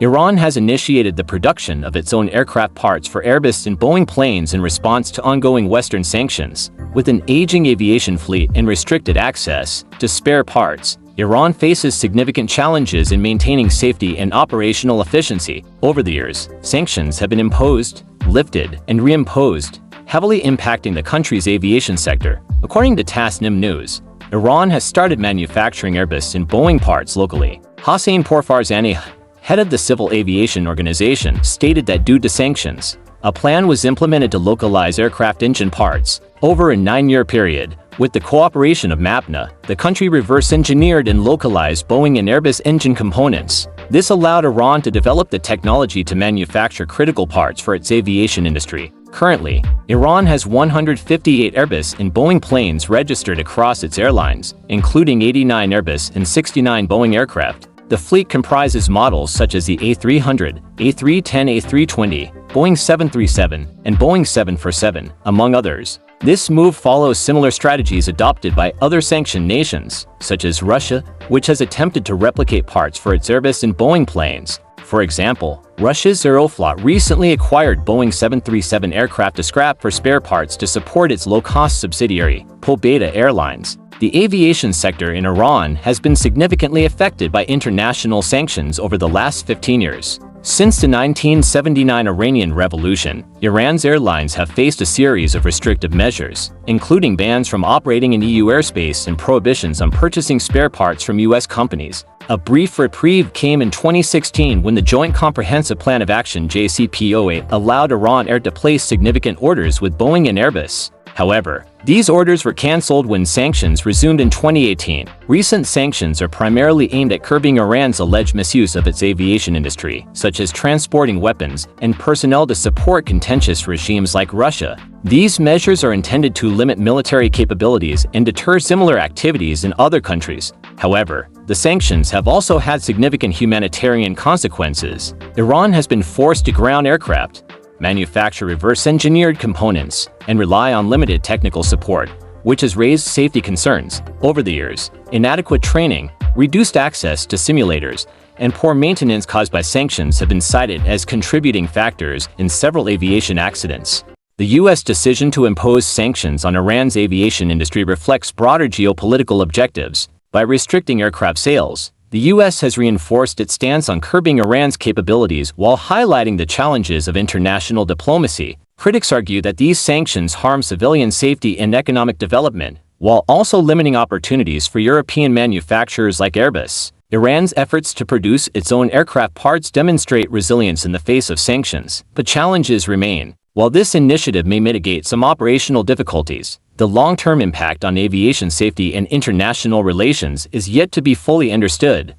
Iran has initiated the production of its own aircraft parts for Airbus and Boeing planes in response to ongoing Western sanctions. With an aging aviation fleet and restricted access to spare parts, Iran faces significant challenges in maintaining safety and operational efficiency. Over the years, sanctions have been imposed, lifted, and reimposed, heavily impacting the country's aviation sector. According to Tasnim News, Iran has started manufacturing Airbus and Boeing parts locally. Hossein Pourfarzani, head of the Civil Aviation Organization, stated that due to sanctions, a plan was implemented to localize aircraft engine parts. Over a 9-year period, with the cooperation of MAPNA, the country reverse-engineered and localized Boeing and Airbus engine components. This allowed Iran to develop the technology to manufacture critical parts for its aviation industry. Currently, Iran has 158 Airbus and Boeing planes registered across its airlines, including 89 Airbus and 69 Boeing aircraft. The fleet comprises models such as the A300, A310, A320, Boeing 737, and Boeing 747, among others. This move follows similar strategies adopted by other sanctioned nations, such as Russia, which has attempted to replicate parts for its Airbus and Boeing planes. For example, Russia's Aeroflot recently acquired Boeing 737 aircraft to scrap for spare parts to support its low-cost subsidiary, Pobeda Airlines. The aviation sector in Iran has been significantly affected by international sanctions over the last 15 years. Since the 1979 Iranian Revolution, Iran's airlines have faced a series of restrictive measures, including bans from operating in EU airspace and prohibitions on purchasing spare parts from US companies. A brief reprieve came in 2016 when the Joint Comprehensive Plan of Action (JCPOA) allowed Iran Air to place significant orders with Boeing and Airbus. However, these orders were cancelled when sanctions resumed in 2018. Recent sanctions are primarily aimed at curbing Iran's alleged misuse of its aviation industry, such as transporting weapons and personnel to support contentious regimes like Russia. These measures are intended to limit military capabilities and deter similar activities in other countries. However, the sanctions have also had significant humanitarian consequences. Iran has been forced to ground aircraft, manufacture reverse-engineered components, and rely on limited technical support, which has raised safety concerns. Over the years, inadequate training, reduced access to simulators, and poor maintenance caused by sanctions have been cited as contributing factors in several aviation accidents. The U.S. decision to impose sanctions on Iran's aviation industry reflects broader geopolitical objectives. By restricting aircraft sales, the U.S. has reinforced its stance on curbing Iran's capabilities while highlighting the challenges of international diplomacy. Critics argue that these sanctions harm civilian safety and economic development, while also limiting opportunities for European manufacturers like Airbus. Iran's efforts to produce its own aircraft parts demonstrate resilience in the face of sanctions, but challenges remain. While this initiative may mitigate some operational difficulties, the long-term impact on aviation safety and international relations is yet to be fully understood.